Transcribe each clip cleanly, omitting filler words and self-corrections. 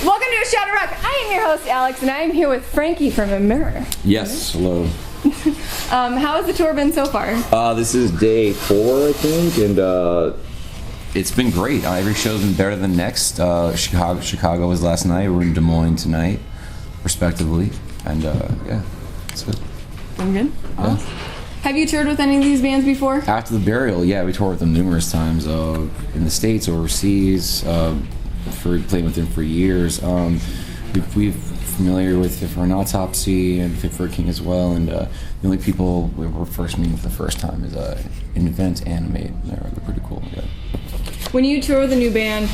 Welcome to A Shot of Rock. I am your host, Alex, and I am here with Frankie from Emmure. Yes, hello. How has the tour been so far? This is day 4, I think, and it's been great. Every show's been better than next. Chicago was last night. We're in Des Moines tonight, respectively, and yeah, it's good. I'm good. Yeah. Awesome. Have you toured with any of these bands before? After the Burial, yeah, we toured with them numerous times in the States, overseas. Playing with them for years. We're familiar with Fit for an Autopsy and Fit for a King as well, and the only people we were first meeting for the first time is Invent Animate. They're pretty cool. Yeah. When you tour with a new band,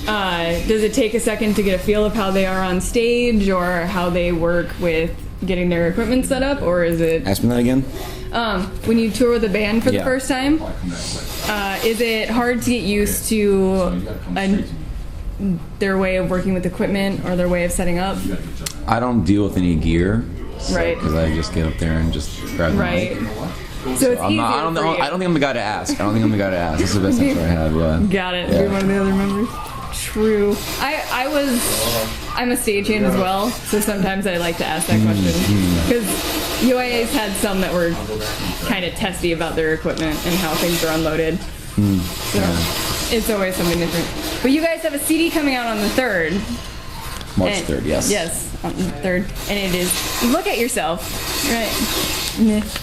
does it take a second to get a feel of how they are on stage or how they work with getting their equipment set up, or is it... Ask me that again? When you tour with a band for the first time, is it hard to get used to their way of working with equipment or their way of setting up? I don't deal with any gear, right? Because I just get up there and just grab the mic. So it's easier I don't think I'm the guy to ask. That's the best answer I have. Yeah. Got it. Yeah. You're one of the other members. True. I'm a stagehand as well, so sometimes I like to ask that question because UIA's had some that were kind of testy about their equipment and how things are unloaded. So it's always something different. But you guys have a CD coming out on the 3rd. March 3rd, yes. Yes, on the 3rd. And it is, look at yourself. Right.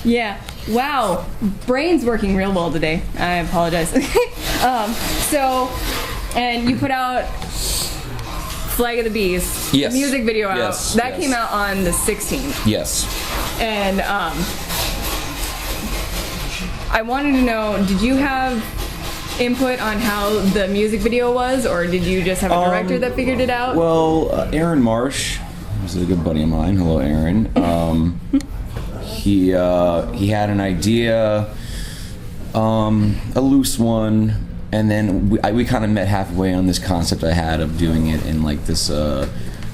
Yeah. Wow. Brain's working real well today. I apologize. And you put out Flag of the Beast, yes. The music video out. Yes. That came out on the 16th. Yes. And I wanted to know, did you have input on how the music video was, or did you just have a director that figured it out? Well, Aaron Marsh, who's a good buddy of mine. Hello, Aaron. He had an idea, a loose one, and then we kind of met halfway on this concept I had of doing it in like this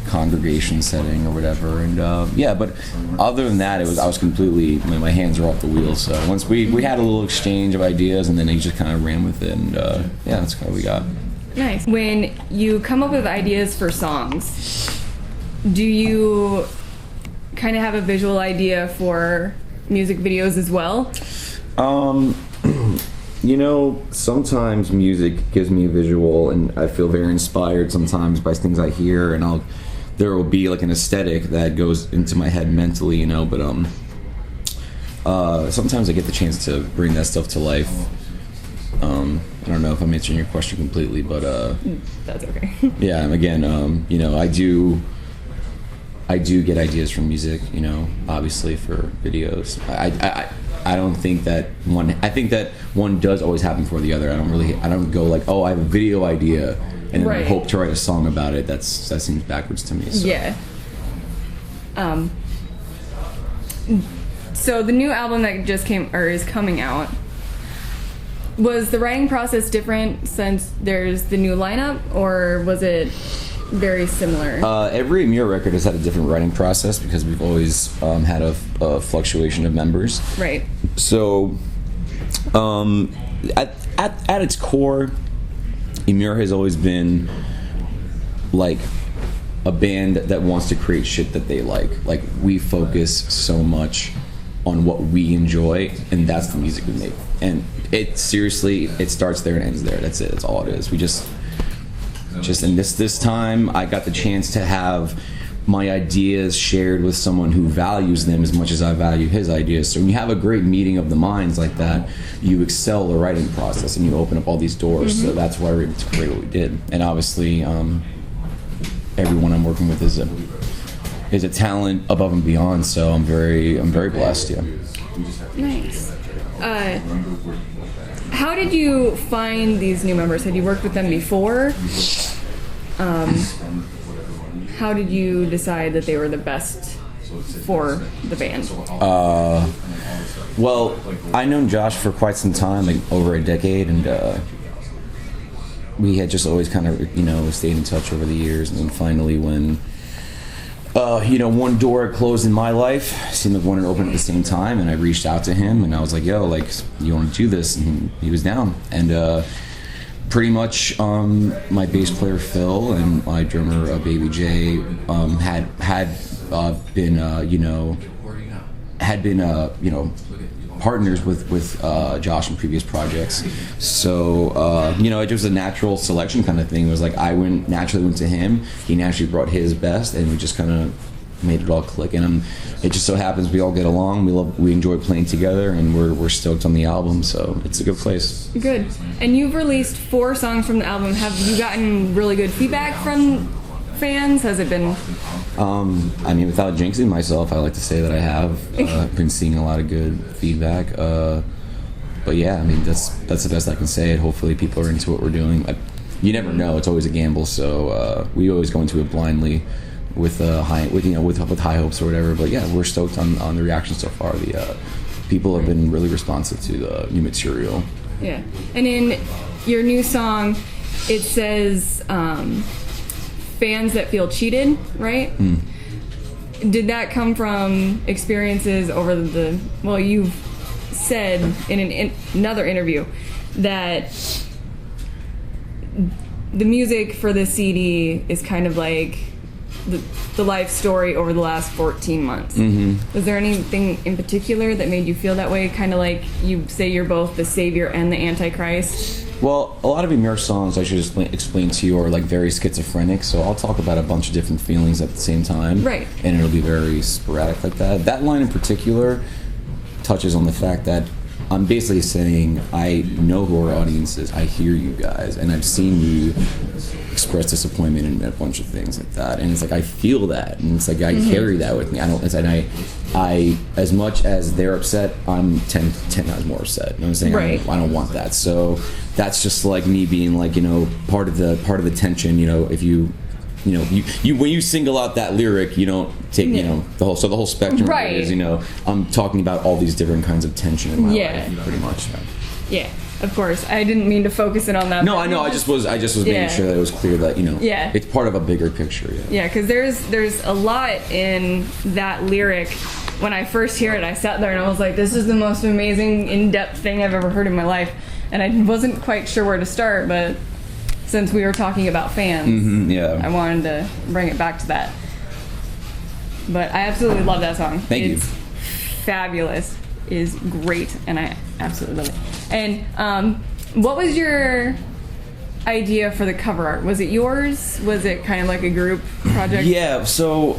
congregation setting or whatever, and yeah. But other than that, I was completely, my hands were off the wheel. So once we had a little exchange of ideas, and then he just kind of ran with it, and yeah, that's kind of what we got. Nice. When you come up with ideas for songs, do you kind of have a visual idea for music videos as well? You know, sometimes music gives me a visual, and I feel very inspired sometimes by things I hear, and there will be like an aesthetic that goes into my head mentally, you know, but sometimes I get the chance to bring that stuff to life. I don't know if I'm answering your question completely, but that's okay. Yeah, again, you know, I do get ideas from music, you know, obviously for videos. I don't think that I think that one does always happen before the other. I don't go like, oh, I have a video idea and then I hope to write a song about it. That seems backwards to me. So. Yeah. So the new album that just is coming out, was the writing process different since there's the new lineup, or was it very similar? Every Emmure record has had a different writing process because we've always had a fluctuation of members. Right. So, at its core, Emmure has always been like a band that wants to create shit that they like. Like, we focus so much on what we enjoy, and that's the music we make. And it starts there and ends there. That's it. That's all it is. We just in this time, I got the chance to have my ideas shared with someone who values them as much as I value his ideas. So when you have a great meeting of the minds like that, you excel the writing process and you open up all these doors. Mm-hmm. So that's why we were able to create what we did. And obviously, everyone I'm working with is a talent above and beyond. So I'm very blessed. Yeah. Nice. How did you find these new members? Had you worked with them before? How did you decide that they were the best for the band? Well, I known Josh for quite some time, like over a decade, and we had just always kind of, you know, stayed in touch over the years. And then finally, when you know, one door had closed in my life, seemed like one had opened at the same time, and I reached out to him, and I was like, yo, like, you want to do this? And he was down. And pretty much my bass player Phil and my drummer Baby J had been partners with Josh in previous projects. So it was a natural selection kind of thing. It was like I naturally went to him. He naturally brought his best, and we just kind of made it all click. And it just so happens we all get along. We enjoy playing together, and we're stoked on the album. So it's a good place. Good. And you've released 4 songs from the album. Have you gotten really good feedback from fans? Has it been? Without jinxing myself, I like to say that I have been seeing a lot of good feedback. But yeah, that's the best I can say. Hopefully, people are into what we're doing. You never know; it's always a gamble. So we always go into it blindly with high hopes or whatever. But yeah, we're stoked on the reaction so far. The people have been really responsive to the new material. Yeah, and in your new song, it says. Fans that feel cheated, right? Did that come from experiences over you've said in another interview that the music for the CD is kind of like the life story over the last 14 months. Was there anything in particular that made you feel that way? Kind of like you say you're both the savior and the antichrist? Well, a lot of Emmure songs, I should explain to you, are like very schizophrenic, so I'll talk about a bunch of different feelings at the same time. Right. And it'll be very sporadic like that. That line in particular touches on the fact that I'm basically saying I know who our audience is, I hear you guys, and I've seen you express disappointment in a bunch of things like that, and it's like I feel that, and it's like I carry that with me. I as much as they're upset, I'm 10 times more upset. You know what I'm saying? Right. I don't want that. So that's just like me being like, part of the tension. If you when you single out that lyric, you don't take the whole spectrum. Right. Is I'm talking about all these different kinds of tension in my life, pretty much. Yeah. Of course, I didn't mean to focus in on that. No, I know. I just was making sure that it was clear that it's part of a bigger picture. Yeah, because there's a lot in that lyric. When I first hear it, I sat there and I was like, "This is the most amazing, in-depth thing I've ever heard in my life," and I wasn't quite sure where to start. But since we were talking about fans, I wanted to bring it back to that. But I absolutely love that song. Thank you. It's fabulous. It is great, and I absolutely love it. And what was your idea for the cover art? Was it yours? Was it kind of like a group project? Yeah, so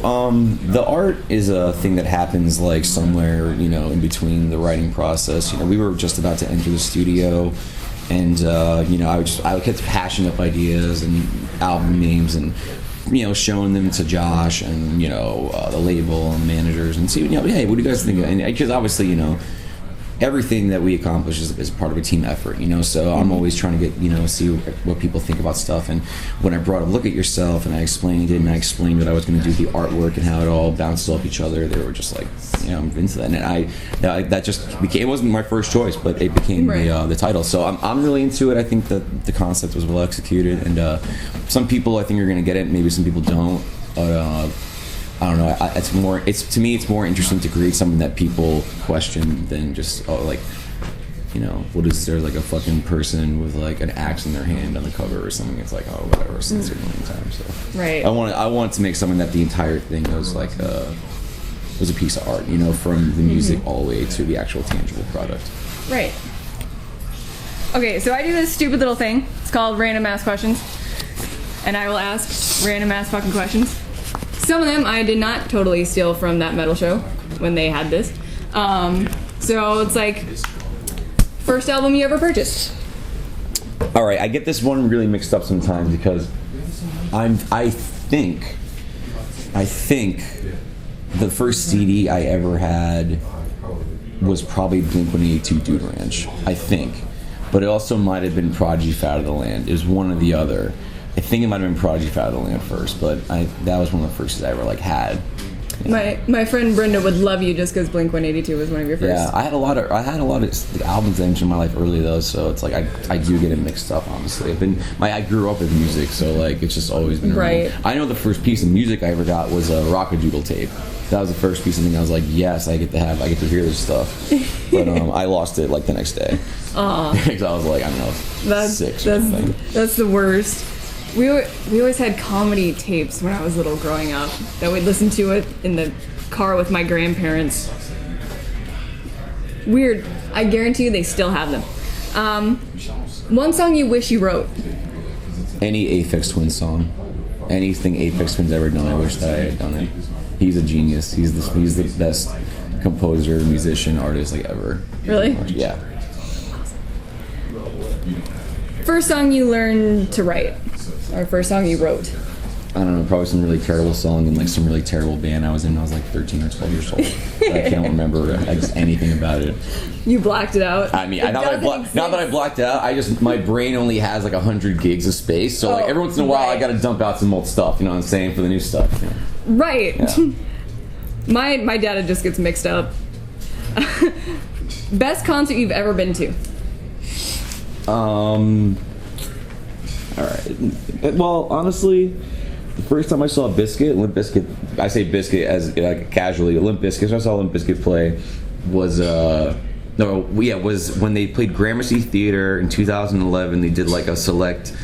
the art is a thing that happens like somewhere, in between the writing process. We were just about to enter the studio, and I would get passion up ideas and album names and showing them to Josh and the label and managers and see hey, what do you guys think? And because obviously everything that we accomplish is part of a team effort, so I'm always trying to get see what people think about stuff. And when I brought a look at yourself and I explained it and I explained that I was going to do the artwork and how it all bounces off each other, they were just like, I'm into that. And that just became, it wasn't my first choice, but it became the title. So I'm really into it. I think that the concept was well executed, and some people I think are going to get it, maybe some people don't. But I don't know. To me, it's more interesting to create something that people question than just what is there, like a fucking person with like an axe in their hand on the cover or something? It's like, oh, whatever, I've seen it a million times. So right. I want to make something that the entire thing was like was a piece of art, from the music all the way to the actual tangible product. Right. Okay, so I do this stupid little thing. It's called Random Ass Questions, and I will ask random ass fucking questions. Some of them I did not totally steal from that metal show when they had this. So it's like, first album you ever purchased? All right, I get this one really mixed up sometimes because I think the first CD I ever had was probably Blink-182 Dude Ranch, I think. But it also might have been Prodigy Fat of the Land. It was one or the other. I think it might have been Prodigy Fat of the Land first, but that was one of the first I ever had. My friend Brenda would love you just because Blink-182 was one of your first. Yeah, I had a lot of albums that entered my life early though, so it's like I do get it mixed up. Honestly, I grew up with music, so like it's just always been right. Around. I know the first piece of music I ever got was a Rockadoodle tape. That was the first piece of thing I was like, yes, I get to hear this stuff. but I lost it like the next day. Because I was like, I don't know, 6 or something. That's the worst. We always had comedy tapes when I was little growing up that we'd listen to it in the car with my grandparents. Weird. I guarantee you they still have them. One song you wish you wrote? Any Aphex Twin song. Anything Aphex Twin's ever done, I wish that I had done it. He's a genius. He's the best composer, musician, artist like ever. Really? Yeah. First song you learned to write? Or first song you wrote? I don't know, probably some really terrible song in like some really terrible band I was in when I was like 13 or 12 years old. I can't remember anything about it. You blacked it out? I mean, not that I blacked it out, my brain only has like 100 gigs of space, so like every once in a while I gotta dump out some old stuff, you know what I'm saying, for the new stuff. You know? Right. Yeah. My data just gets mixed up. Best concert you've ever been to? Alright. Well, honestly, the first time I saw Limp Bizkit, I say Bizkit as like casually, Limp Bizkit, I saw Limp Bizkit play was was when they played Gramercy Theater in 2011. They did like a select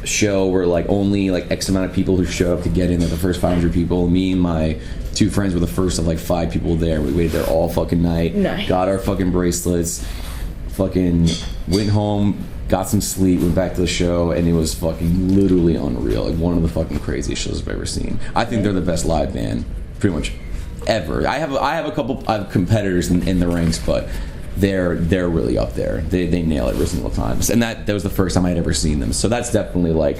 show where like only like X amount of people who show up to get in, like the first 500 people. Me and my 2 friends were the first of like 5 people there. We waited there all fucking night. Nice. Got our fucking bracelets, fucking went home, got some sleep, went back to the show, and it was fucking literally unreal. Like one of the fucking craziest shows I've ever seen. I think they're the best live band, pretty much ever. I have a couple of competitors in the ranks, but they're really up there. They nail it every single time. And that was the first time I'd ever seen them. So that's definitely like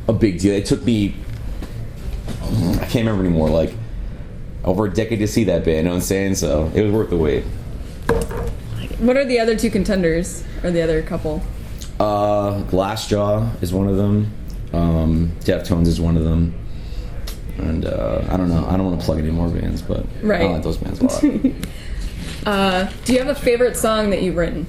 a big deal. It took me, I can't remember anymore, like over a decade to see that band, you know what I'm saying? So it was worth the wait. What are the other 2 contenders, or the other couple? Glassjaw is one of them. Deftones is one of them. And I don't know. I don't want to plug any more bands, but right. I like those bands a lot. Do you have a favorite song that you've written?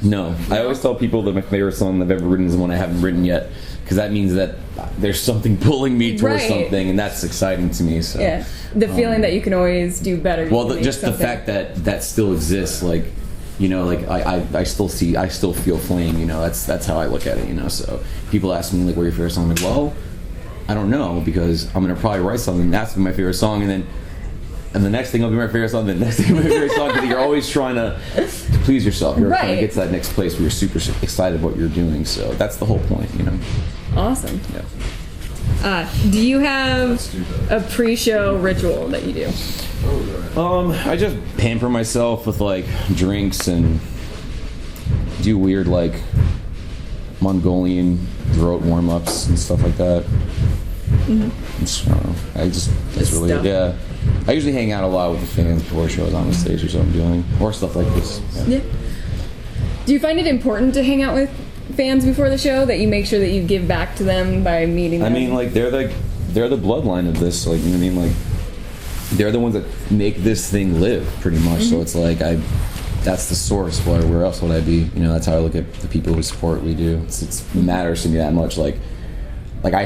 No. I always tell people that my favorite song I've ever written is the one I haven't written yet, because that means that there's something pulling me towards something, and that's exciting to me. So yeah, the feeling that you can always do better. Well, just the fact that still exists, like, you know, like I still feel flame, you know. That's how I look at it, you know. So people ask me like, "What's your favorite song?" I'm like, well, I don't know, because I'm gonna probably write something that's my favorite song, and the next thing will be my favorite song, the next thing will be my favorite song, because you're always trying to please yourself. You're trying to get to that next place where you're super excited what you're doing. So that's the whole point, you know. Awesome. Yeah. Do you have a pre-show ritual that you do? I just pamper myself with like drinks and do weird like Mongolian throat warm-ups and stuff like that. Mm-hmm. I don't know. It's really stuff. Yeah. I usually hang out a lot with the fans before shows on the stage or something I'm doing, or stuff like this. Yeah. Do you find it important to hang out with fans before the show, that you make sure that you give back to them by meeting them? I mean, like they're the bloodline of this. Like, you know what I mean? Like they're the ones that make this thing live, pretty much. Mm-hmm. So it's like that's the source. Where else would I be? You know, that's how I look at the people who support what we do. It matters to me that much. Like I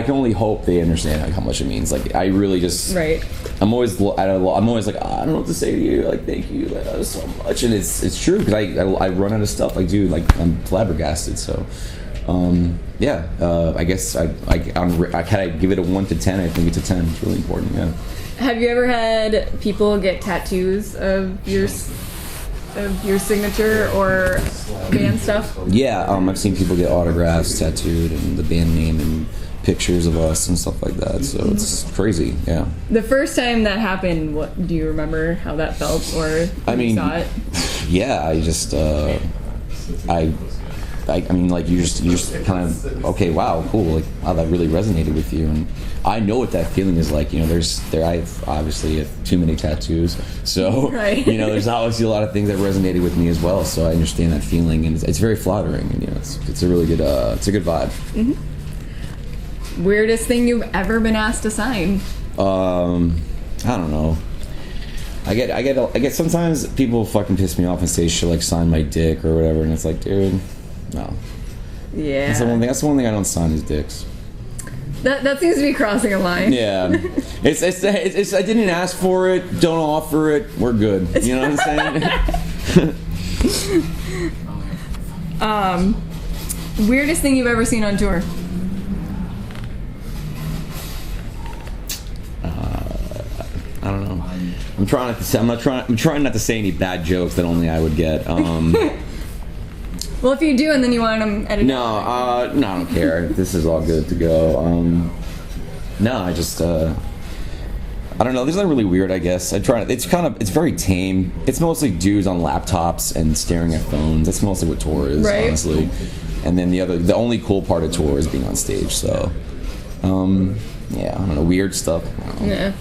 can only hope they understand like how much it means. Like I really just right. I'm always like, I don't know what to say to you. Like, thank you so much, and it's true, because I run out of stuff. I do, like, I'm flabbergasted. So I guess can I give it a 1 to 10? I think it's a 10. It's really important. Yeah. Have you ever had people get tattoos of your signature or band stuff? Yeah, I've seen people get autographs tattooed and the band name and pictures of us and stuff like that. So it's crazy. Yeah. The first time that happened, what do you remember how that felt, or you saw it? Yeah, I just I mean, like, you just kind of, okay, wow, cool, like, wow, that really resonated with you. And I know what that feeling is like. You know, I've obviously have too many tattoos, so right. You know, there's obviously a lot of things that resonated with me as well. So I understand that feeling, and it's very flattering. And, you know, it's a really good it's a good vibe. Mm-hmm. Weirdest thing you've ever been asked to sign? I don't know. I get sometimes people fucking piss me off and say shit like sign my dick or whatever, and it's like, dude, no. Yeah. That's the one thing I don't sign is dicks. That seems to be crossing a line. Yeah. It's I didn't ask for it, don't offer it, we're good. You know what I'm saying? Weirdest thing you've ever seen on tour? I don't know. I'm trying not to say any bad jokes that only I would get. Well, if you do, and then you want them edited. No, I don't care. This is all good to go. No, I just I don't know. There's nothing really weird, I guess. It's very tame. It's mostly dudes on laptops and staring at phones. That's mostly what tour is, right? Honestly. And then the only cool part of tour is being on stage. So, yeah, I don't know. Weird stuff. I don't know. Yeah.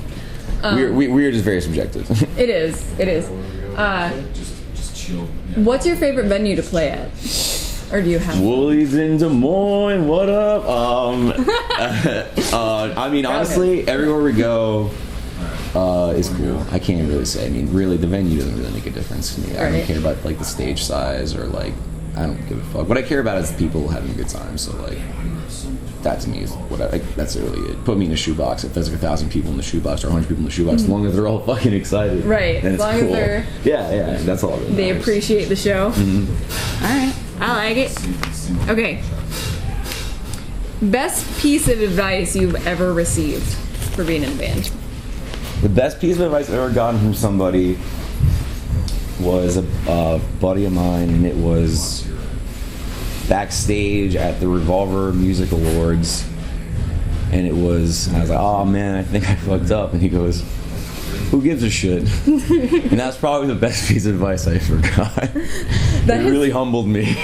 Weird is very subjective. It is. What's your favorite venue to play at? Or do you have? Woolies in Des Moines, what up? I mean, honestly, everywhere we go is cool. I can't really say. I mean, really, the venue doesn't really make a difference to me. I don't care about like the stage size or like I don't give a fuck. What I care about is people having a good time. So like. That to me is that's really it. Put me in a shoebox. If there's like 1,000 people in the shoebox or 100 people in the shoebox, as long as they're all fucking excited, right? Then as long cool. as they're that's all. Really they matters. appreciate the show. Mm-hmm. All right, I like it. Okay. Best piece of advice you've ever received for being in a band? The best piece of advice I've ever gotten from somebody was a buddy of mine, and it was backstage at the Revolver Music Awards, and I was like, oh man, I think I fucked up, and he goes, who gives a shit? And that's probably the best piece of advice I ever got. It really humbled me.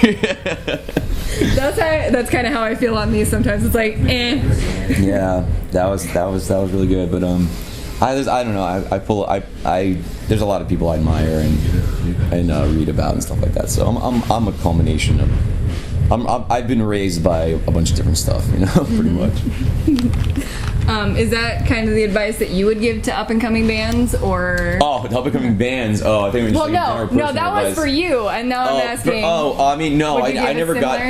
That's kind of how I feel on these sometimes. It's like, eh. Yeah, that was really good, but I don't know. There's a lot of people I admire and read about and stuff like that. So I'm a culmination of. I've been raised by a bunch of different stuff, pretty much. Is that kind of the advice that you would give to up-and-coming bands, or? Oh, to up-and-coming bands. Oh, I think we just no, that was for you, and now I'm asking. I mean, no, I never got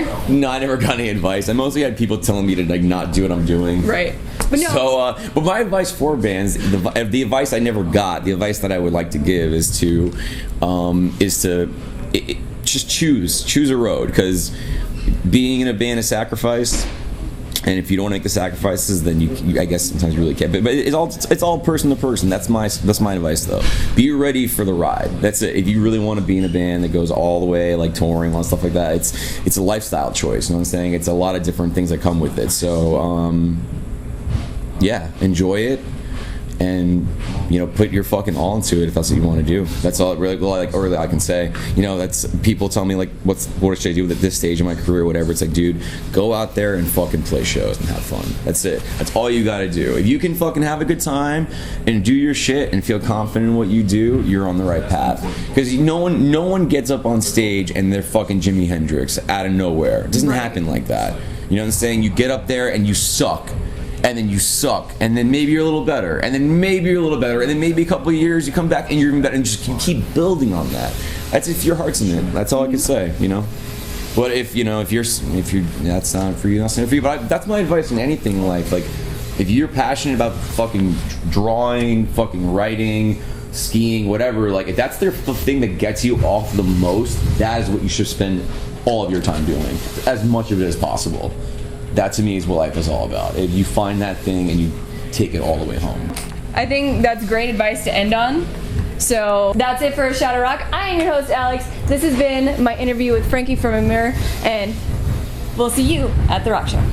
any advice. I mostly had people telling me to like not do what I'm doing. Right. But no. So, but my advice for bands, the advice I never got, the advice that I would like to give is to just choose a road, because being in a band is sacrifice, and if you don't make the sacrifices, then you I guess sometimes you really can't. But it's all person to person. That's my advice though. Be ready for the ride. That's it. If you really want to be in a band that goes all the way, like touring and stuff like that, it's a lifestyle choice. You know what I'm saying? It's a lot of different things that come with it. So yeah, enjoy it. And put your fucking all into it if that's what you want to do. That's all really I can say. That's people tell me like what should I do at this stage of my career or whatever. It's like, dude, go out there and fucking play shows and have fun. That's it. That's all you got to do. If you can fucking have a good time and do your shit and feel confident in what you do, you're on the right path. Because no one gets up on stage and they're fucking Jimi Hendrix out of nowhere. It doesn't happen like that. You know what I'm saying? You get up there and you suck. And then you suck, and then maybe you're a little better, and then maybe you're a little better, and then maybe a couple of years you come back and you're even better, and just you keep building on that. That's if your heart's in it. That's all I can say, But if you're that's not for you, that's not for you. But that's my advice in anything in life. Like, if you're passionate about fucking drawing, fucking writing, skiing, whatever, like if that's the thing that gets you off the most, that is what you should spend all of your time doing, as much of it as possible. That to me is what life is all about. If you find that thing and you take it all the way home. I think that's great advice to end on. So that's it for Shadow Rock. I am your host, Alex. This has been my interview with Frankie from Emmure, and we'll see you at the Rock Show.